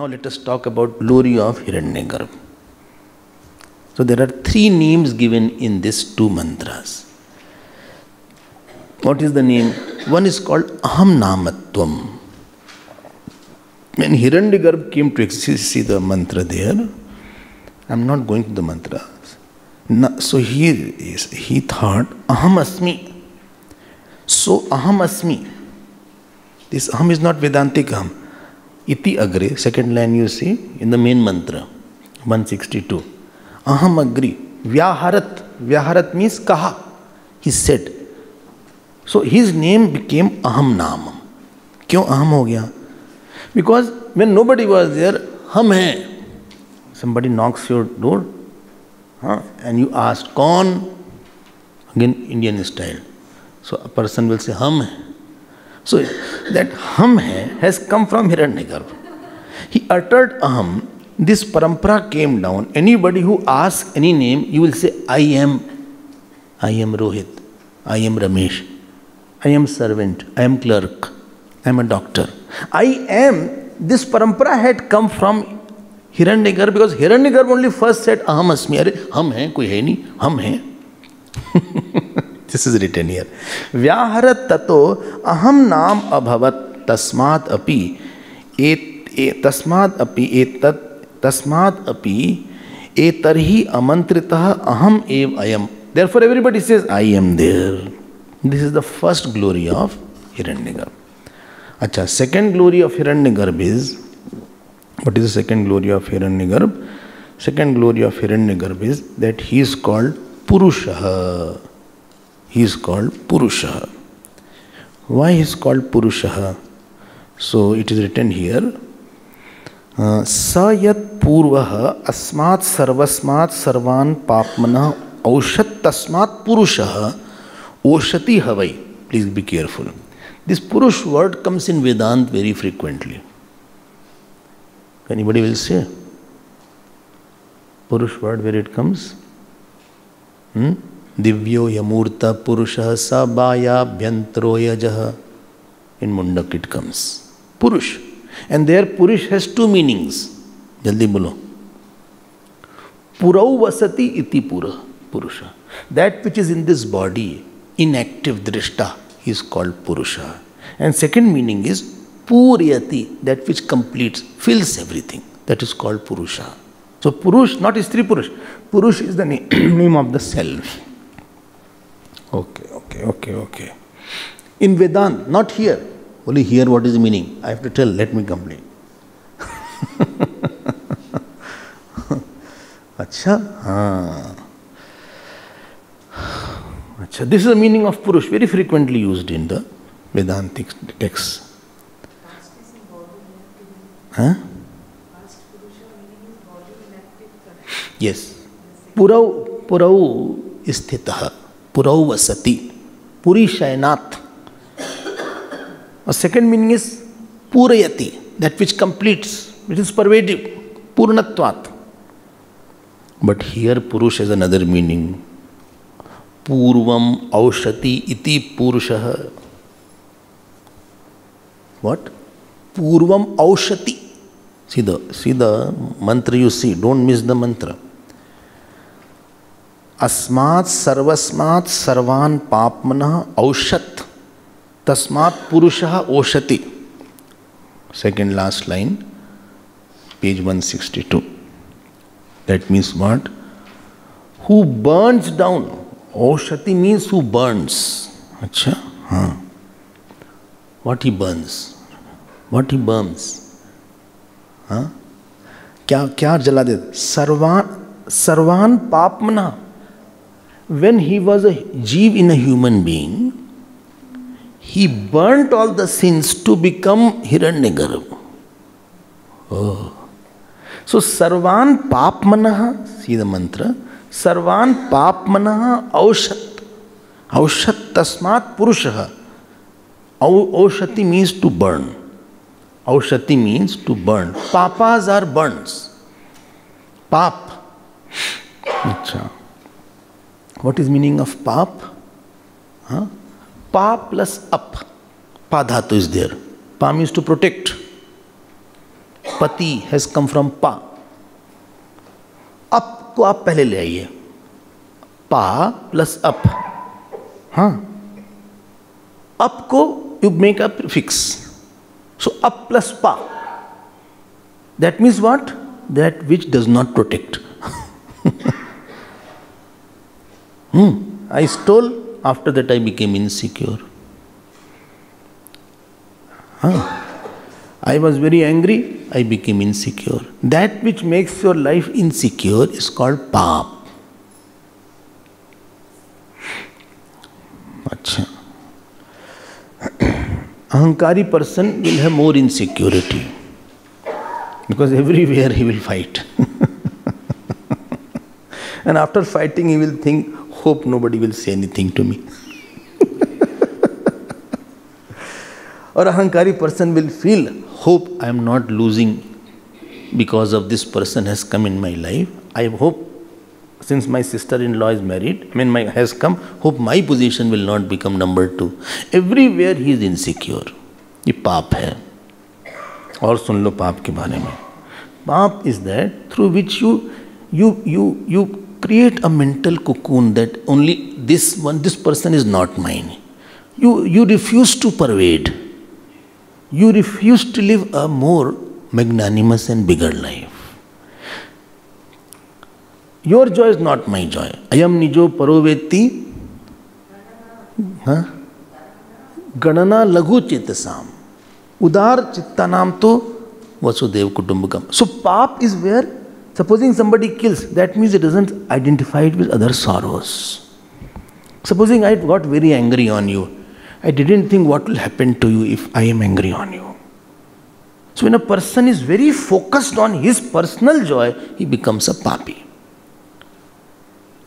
Now let us talk about glory of Hiranyagarbha. So there are three names given in these two mantras. What is the name? One is called Aham Namatvam. When Hiranyagarbha came to exist, see the mantra there. I am not going to the mantra. So he thought Aham Asmi. So Aham Asmi. This Aham is not Vedantic Aham. Iti Agre, second line you see in the main mantra, 162. Aham Agri. Vyaharat. Vyaharat means Kaha. He said. So his name became Aham Namam. Kyun Aham ho gaya? Because when nobody was there, Hum hai. Somebody knocks your door and you ask, Kaun? Again, Indian style. So a person will say, Hum hai. So that Hum hai has come from Hiranyagarbha. He uttered Aham. This parampara came down. Anybody who asks any name, you will say, I am Rohit. I am Ramesh. I am servant. I am clerk. I am a doctor. I am. This parampara had come from Hiranyagarbha because Hiranyagarbha only first said Aham Asmi. Arey, hum hai, koi hai nahi, hum hai. This is written here. Vyaharat tato aham naam abhavat tasmat api etarhi amantritah aham ev ayam. Therefore everybody says I am there. This is the first glory of Hiranyagarbha. Acha, second glory of Hiranyagarbha is, what is the second glory of Hiranyagarbha? Second glory of Hiranyagarbha is that he is called Purusha. He is called Purusha. Why he is called Purusha? So it is written here, Sayat Purvaha Asmat Sarvasmat Sarvan Papmana Aushat Tasmat Purusha Oshati Havai. Please be careful. This Purush word comes in Vedanta very frequently. Anybody will say? Purush word, where it comes? Divyo Yamurta Purusha Sabaya Bhyantro Yajaha. In Mundak it comes. Purush. And there Purush has two meanings. Jaldi bolo. Purau Vasati iti Purusha. That which is in this body, inactive drishta, is called Purusha. And second meaning is Puryati, that which completes, fills everything. That is called Purusha. So Purush, not Istri Purush. Purush is the name of the self. Okay. In Vedanta, not here. Only here what is the meaning. I have to tell, let me complain. Acha? Acha. This is the meaning of Purush, very frequently used in the Vedantic texts. Yes. Purau isthitaha. Purau vasati. Puri shayanat. A second meaning is Purayati, that which completes, which is pervasive. Purnatvat. But here Purush has another meaning. Purvam aushati iti Purushaha. What? Purvam aushati. See the mantra you see. Don't miss the mantra. Asmat sarvasmat sarvan papmana aushat tasmat purushaha oshati. Second last line, page 162. That means what? Who burns down. Oshati means who burns. Acha? What he burns? What he burns? क्या जला दे? Sarvan papmana. When he was a jeev in a human being, he burnt all the sins to become Hiranyagarbha. Oh. So Sarvan Papmanaha, see the mantra, Sarvan Papmanaha Aushat. Aushat Tasmat Purushaha. Aushati means to burn. Aushati means to burn. Papas are burns. Pap. Achha. What is meaning of pap? Pa plus up. Pa dhatu is there. Pa means to protect. Pati has come from Pa. Up को आप पहले ले आइए. Pa plus up. हाँ. Up को you make a prefix. So up plus Pa. That means what? That which does not protect. I stole, after that I became insecure. I was very angry, I became insecure. That which makes your life insecure is called paap. Achha. Ahankari person will have more insecurity because everywhere he will fight. And after fighting he will think, hope nobody will say anything to me. Or Ahankari person will feel, hope I am not losing because of this person has come in my life. I hope, since my sister-in-law is married, has come, hope my position will not become number 2. Everywhere he is insecure. ये पाप है. और सुन लो पाप के बारे में. पाप is that through which you create a mental cocoon that only this person is not mine. You refuse to pervade. You refuse to live a more magnanimous and bigger life. Your joy is not my joy. Ayam nijo paroveti ganana laghu chetasam. Udar chittanam to vasudev kutumbakam. So paap is where, supposing somebody kills, that means it doesn't identify it with other sorrows. Supposing I got very angry on you, I didn't think what will happen to you if I am angry on you. So when a person is very focused on his personal joy, he becomes a papi.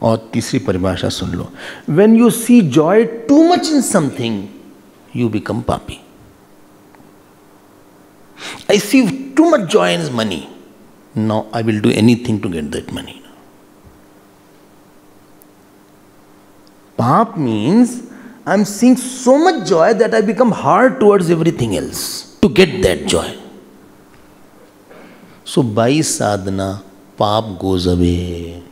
और तीसरी परिभाषा सुन लो. When you see joy too much in something, you become papi. I see too much joy in money. Now I will do anything to get that money. Paap means I am seeing so much joy that I become hard towards everything else to get that joy. So by sadhana, paap goes away.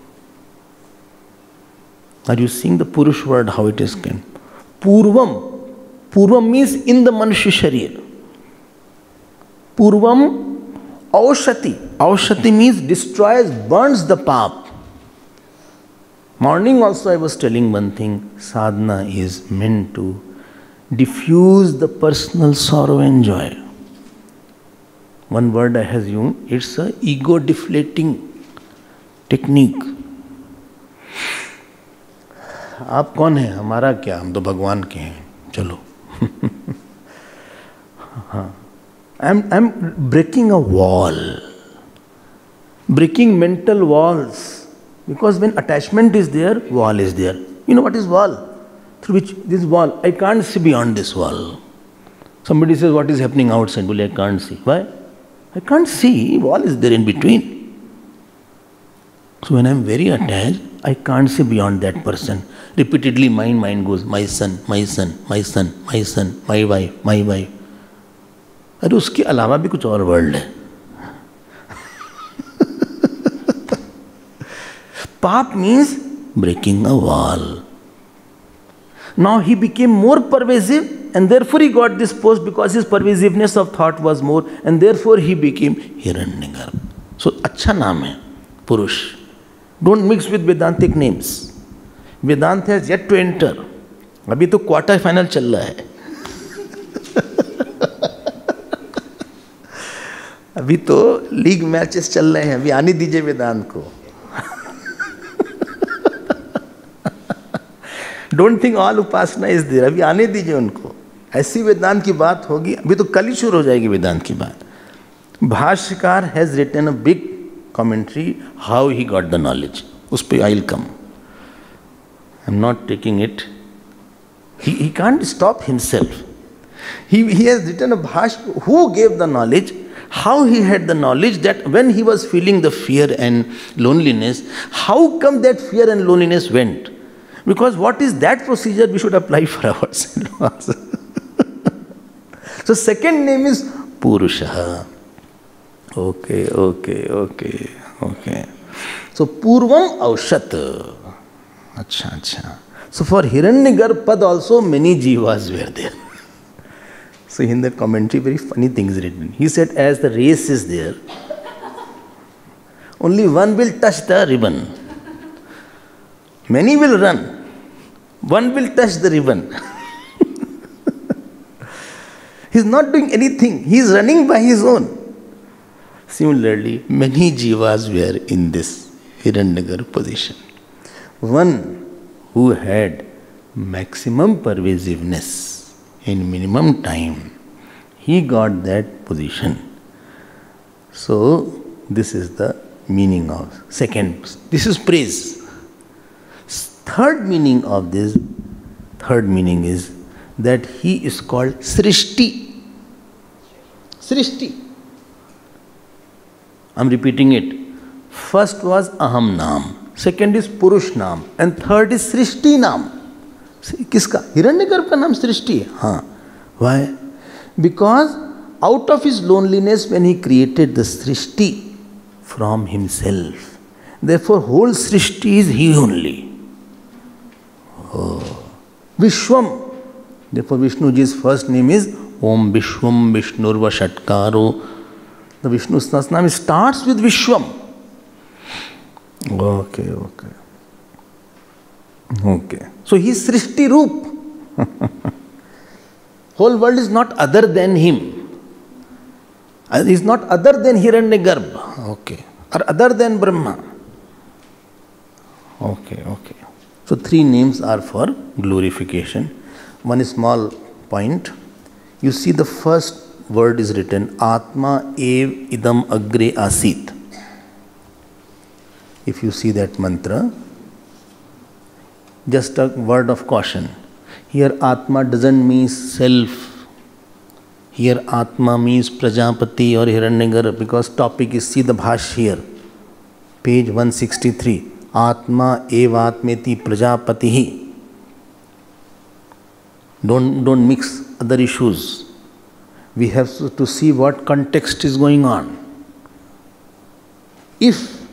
Are you seeing the Purush word, how it is came? Purvam. Purvam means in the Manushya Sharir. Purvam aushati. Aushati means destroys, burns the paap. Morning also I was telling one thing, sadhana is meant to diffuse the personal sorrow and joy. One word I have used, it's a ego deflating technique. आप कौन हैं? हमारा क्या? हम तो भगवान के हैं. चलो. I'm breaking a wall. Breaking mental walls. Because when attachment is there, wall is there. You know what is wall? Through which this wall, I can't see beyond this wall. Somebody says, what is happening outside? Well, I can't see. Why? I can't see. Wall is there in between. So when I am very attached, I can't see beyond that person. Repeatedly my mind goes, my son, my son, my son, my son, my wife, my wife. अरे उसके अलावा भी कुछ और world है. Paap means breaking a wall. Now he became more pervasive and therefore he got this post because his pervasiveness of thought was more and therefore he became Hiranyagarbha. So अच्छा नाम है Purush. Don't mix with Vedantic names. Vedanta has yet to enter. अभी तो quarter final चल रहा है. अभी तो लीग मैचेस चल रहे हैं. अभी आने दीजिए वेदांत को. डोंट थिंक ऑल उपासना इज देयर. अभी आने दीजिए उनको. ऐसी वेदांत की बात होगी. अभी तो कल ही शुरू हो जाएगी वेदांत की बात. भाष्यकार has written a big commentary how he got the knowledge. उस पर I will come. I am not taking it. He can't stop himself. He has written a bhashya who gave the knowledge, how he had the knowledge that when he was feeling the fear and loneliness, how come that fear and loneliness went? Because what is that procedure we should apply for ourselves. So second name is Purusha. Okay, okay, okay, okay. So Purvam Aushat. Acha, acha. So for Hiranyagarbha also many jivas were there. So in the commentary, very funny things written. He said, as the race is there, only one will touch the ribbon. Many will run. One will touch the ribbon. He is not doing anything. He is running by his own. Similarly, many jivas were in this Hiranyagarbha position. One who had maximum pervasiveness in minimum time, he got that position. So, this is the meaning of second. This is praise. Third meaning of this, third meaning is that he is called Srishti. Srishti. I am repeating it. First was Aham Nam, second is Purush Nam, and third is Srishti Nam. किसका? हिरण्यगर्भ का नाम सृष्टि है. हाँ. Why? Because out of his loneliness when he created the Srishti from himself, therefore whole Srishti is he only. Oh. Vishwam. Therefore Vishnuji's first name is Om Vishwam Vishnurva Shatkaro. The Vishnu Sahasranam starts with Vishwam. Okay, okay. Okay. So he is Srishti Roop. Whole world is not other than him. He is not other than Hiranyagarbha. Okay. Or other than Brahma. Okay, okay. So three names are for glorification. One small point. You see the first word is written Atma Ev Idam Agre Asit. If you see that mantra, just a word of caution. Here Atma doesn't mean self. Here Atma means Prajapati or Hiranyagarbha, because topic is, see the bhash here. Page 163. Atma Evatmeti Prajapatihi. Don't mix other issues. We have to see what context is going on. If,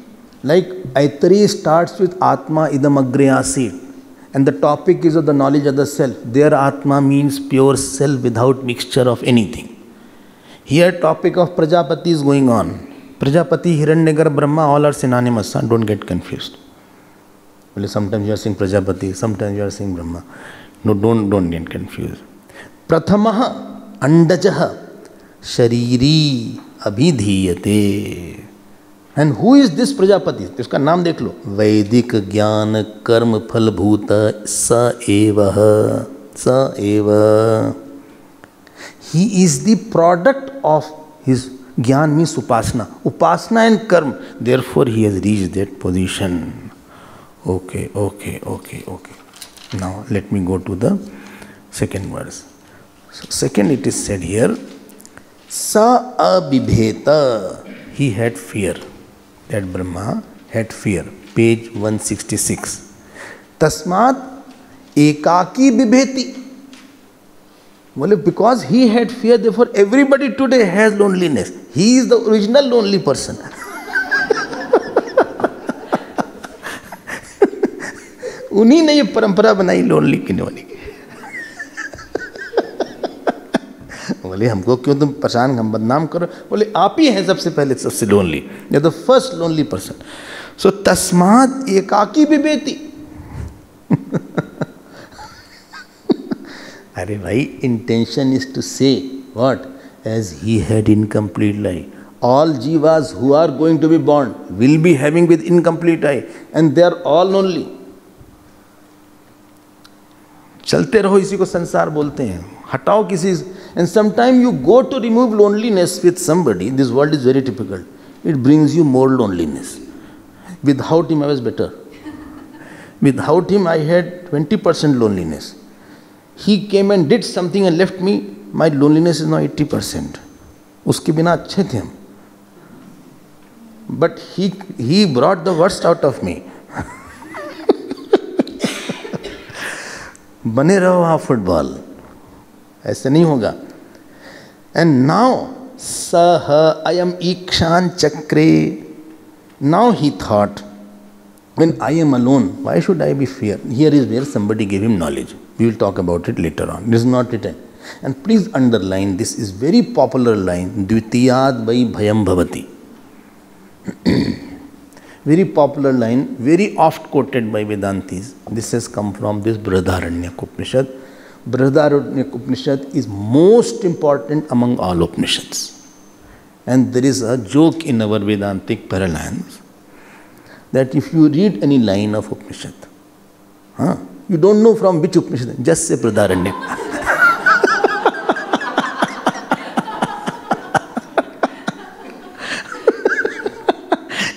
like Aitari starts with Atma Idam Agre Asit, and the topic is of the knowledge of the self, there Atma means pure self without mixture of anything. Here topic of Prajapati is going on. Prajapati, Hiranyagarbha, Brahma, all are synonymous. Don't get confused. Well, sometimes you are saying Prajapati, sometimes you are saying Brahma. No, don't get confused. Prathamaha Andajaha Shariri Abhidhiyate. And who is this Prajapati? इसका नाम देख लो. वैदिक ज्ञान कर्म फल भूत स एवः स एव. He is the product of his jnana means upasana. Upasana and karma. Therefore he has reached that position. Okay, okay, okay, okay. Now let me go to the second verse. So second it is said here, Sa abibheta. He had fear. That Brahma had fear. Page 166. Tasmat ekaki bibheti. Well, because he had fear, therefore everybody today has loneliness. He is the original lonely person. उन्हीं ने ये परंपरा बनाई lonely की होने की. बोले हमको क्यों तुम परेशान हम बदनाम करो. बोले आप ही हैं सबसे पहले सबसे lonely. You are the first lonely person. So तस्मात् एकाकी बिबेति. अरे भाई, intention is to say what? As he had incomplete life. All jivas who are going to be born will be having with incomplete eye, and they are all lonely. चलते रहो, इसी को संसार बोलते हैं. हटाओ किसी. And sometimes you go to remove loneliness with somebody. This world is very difficult. It brings you more loneliness. Without him I was better. Without him I had 20% loneliness. He came and did something and left me. My loneliness is now 80%. उसके बिना अच्छे थे हम. But he brought the worst out of me. बने रहो आप football, ऐसे नहीं होगा. And now Saha ayam ikshan chakre. Now he thought, when I am alone, why should I be fear? Here is where somebody gave him knowledge. We will talk about it later on. This is not written. And please underline, this is very popular line, Dvitiyad vai bhayam bhavati. Very popular line, very oft quoted by Vedantis. This has come from this Brihadaranyaka Upanishad. Brihadaranyaka Upanishad is most important among all Upanishads. And there is a joke in our Vedantic parlance that if you read any line of Upanishad, you don't know from which Upanishad, just say Brihadaranyaka.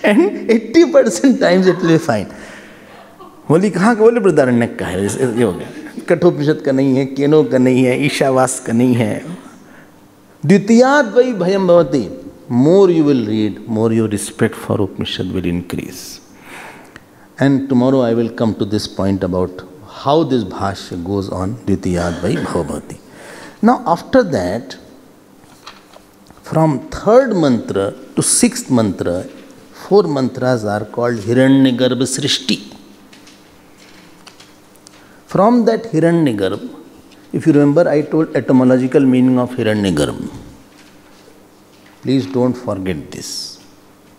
And 80% times it will be fine. बोली कहाँ का? बोले बृहदारण्यक का है, ये हो गया। कठोपनिषद का नहीं है, केनो का नहीं है, ईशावास का नहीं है। द्वितीयाद वै भयम भवति. More you will read, more your respect for Upanishad will increase. And tomorrow I will come to this point about how this bhashya goes on, Dvitiyad vai bhavati. Now after that, from third mantra to sixth mantra, 4 mantras are called Hiranyagarbha Srishti. From that Hiranyagarbha, if you remember, I told etymological meaning of Hiranyagarbha. Please don't forget this.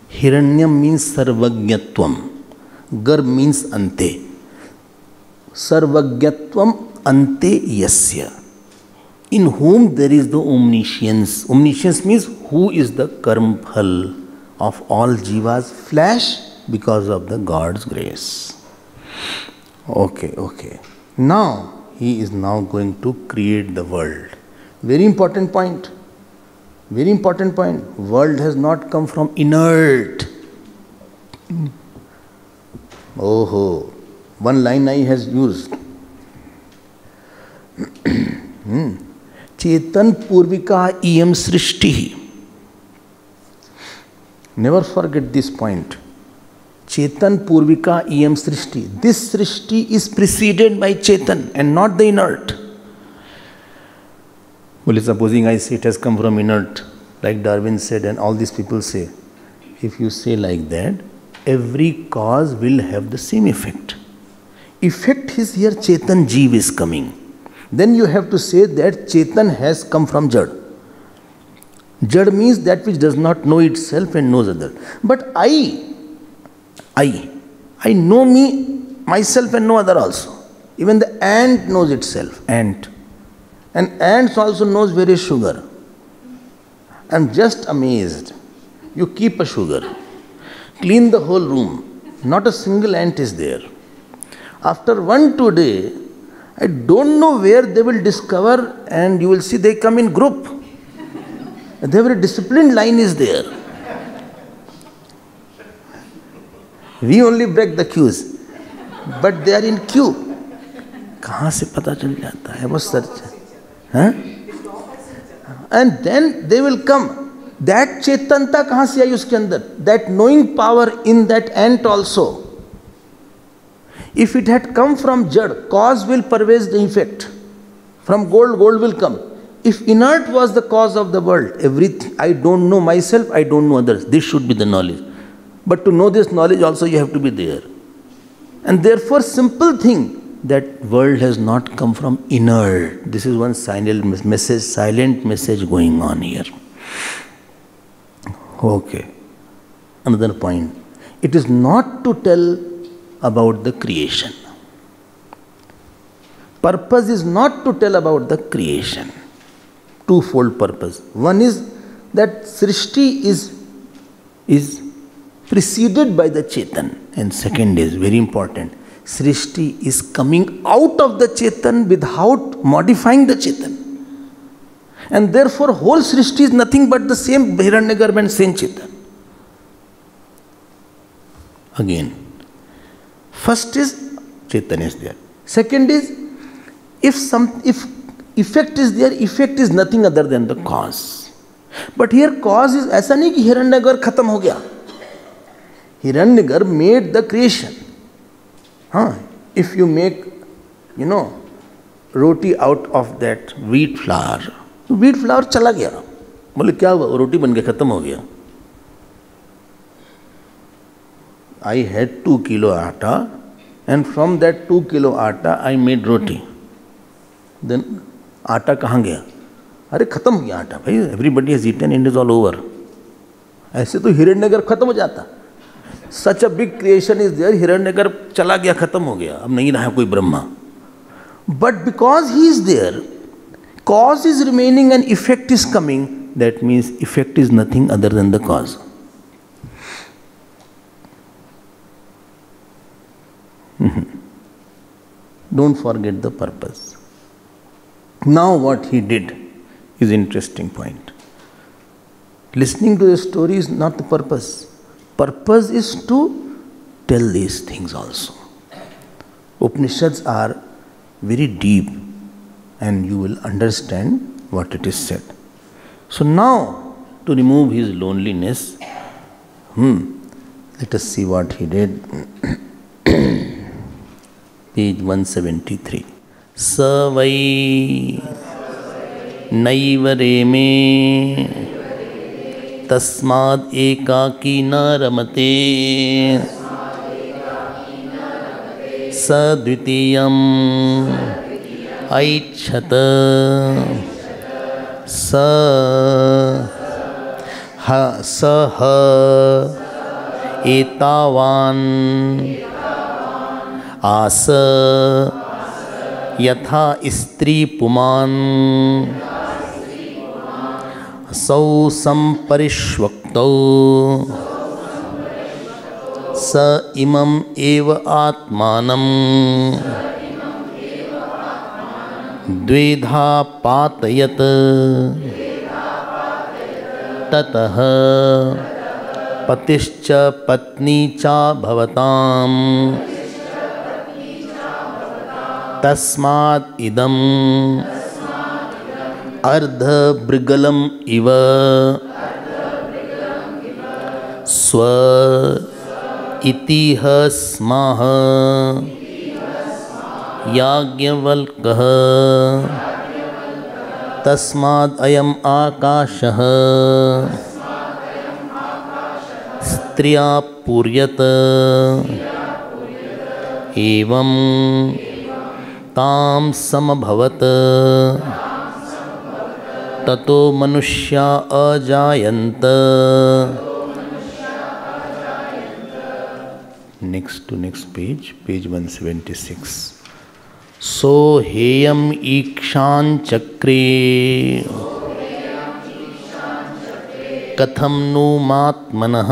Hiranyam means Sarvagyatvam. Garb means Ante. Sarvagyatvam Ante Yasya. In whom there is the omniscience. Omniscience means who is the karma phal of all jivas flash because of the God's grace. Okay. Now, he is now going to create the world. Very important point. Very important point. World has not come from inert. Oh, one line I has used. Chetan Purvika iyam srishti. Never forget this point. Chetan Purvika iyam srishti. This srishti is preceded by Chetan and not the inert. Well, supposing I say it has come from inert, like Darwin said and all these people say. If you say like that, every cause will have the same effect. Effect is here, Chetan Jeev is coming. Then you have to say that Chetan has come from Jad. Jad means that which does not know itself and knows other. But I know me, myself and no other also. Even the ant knows itself, ant. And ants also knows where is sugar. I'm just amazed. You keep a sugar, clean the whole room, not a single ant is there. After 1-2 days, I don't know where they will discover, and you will see they come in group. A very disciplined line is there. We only break the queues, but they are in queue. कहाँ से पता चल जाता है वो search? And then they will come. That चेतनता कहाँ से आई उसके अंदर? That knowing power in that ant also. If it had come from Jad, cause will pervade the effect. From gold, gold will come. If inert was the cause of the world, everything, I don't know myself, I don't know others. This should be the knowledge. But to know this knowledge also you have to be there. And therefore simple thing, that world has not come from inert. This is one silent message going on here. Okay. Another point. It is not to tell about the creation. Purpose is not to tell about the creation. Twofold purpose. One is that Srishti is preceded by the Chetan. And second is very important. Srishti is coming out of the Chetan without modifying the Chetan. And therefore whole Srishti is nothing but the same Hiranyagarbha and same Chetan. Again. First is Chetan is there. Second is if effect is there, effect is nothing other than the cause. But here cause is ऐसा नहीं कि हिरण्यगर्भ खत्म हो गया. Hiranyagarbha made the creation. If you make, roti out of that wheat flour चला गया. बोले क्या हुआ? रोटी बन गया, खत्म हो गया। I had 2 kilo आटा and from that 2 kilo आटा I made roti. Then आटा कहाँ गया? अरे खत्म हो गया आटा भाई, everybody has eaten and it is all over. ऐसे तो हिरण्यगर्भ खत्म हो जाता। Such a big creation is there, हिरण्यगर्भ चला गया, खत्म हो गया, अब नहीं रहा कोई Brahma. But because he is there, cause is remaining and effect is coming. That means effect is nothing other than the cause. Don't forget the purpose. Now what he did is interesting point. Listening to the story is not the purpose. Purpose is to tell these things also. Upanishads are very deep and you will understand what it is said. So now, to remove his loneliness, let us see what he did. Page 173. Savai naivare tasmad ekaki na ramate sadvitiyam aichhata saha etavan आस यथा स्त्री पुमान सौ संपरिष्वक्तौ स इमम् एव आत्मानं द्विधा पातयत ततः पतिश्च पत्नी च भवताम् तस्मात् इदम् अर्धभृगलम् इव स्व इतिह स्मः याज्ञवल्क्यः तस्मात् अयम् आकाशः स्त्रिया पूर्यत एवं ताम समभवत ततो मनुष्या अजायन्त। Next to next page, page 176. सो हेयम ईक्षां चक्रे कथम नु मात्मनः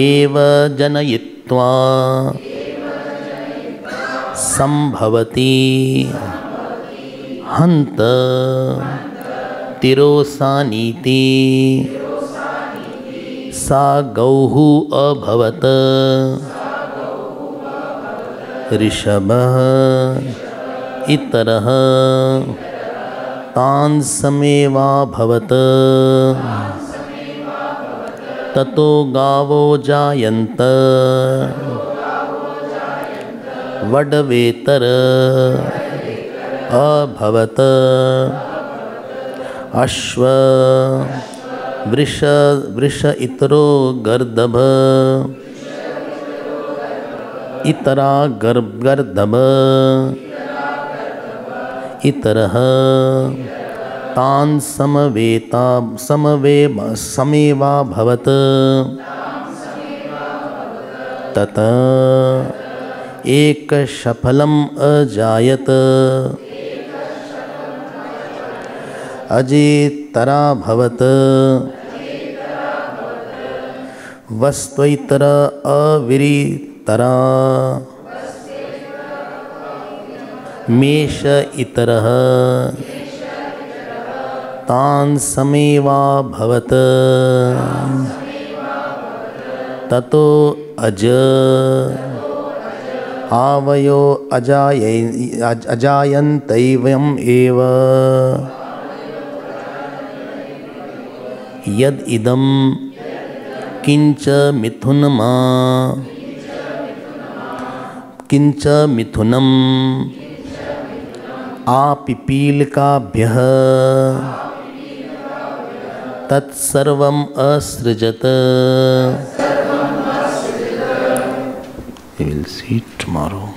एव जनयित्वा संभवति हंत तिरोसानीति सा गौः अभवत ऋषभः इतरः तान् समेवाभवत ततो गावो जायन्त वडवेतर अभवत अश्व वृष इतरो गर्दभ इतरा गर्दभ इतरः तान् समेवाभवत तत एक सफलम् अजायत अजेतरा भवत वस्त्वैतर अविरितरा मेष इतरः तान् समेवाभवत ततो अज आवयो अजायन्तैवम् एव यद इदं किंच मिथुनम् आपिपीलिकाभ्यः तत्सर्वम् असृजत. We will see tomorrow.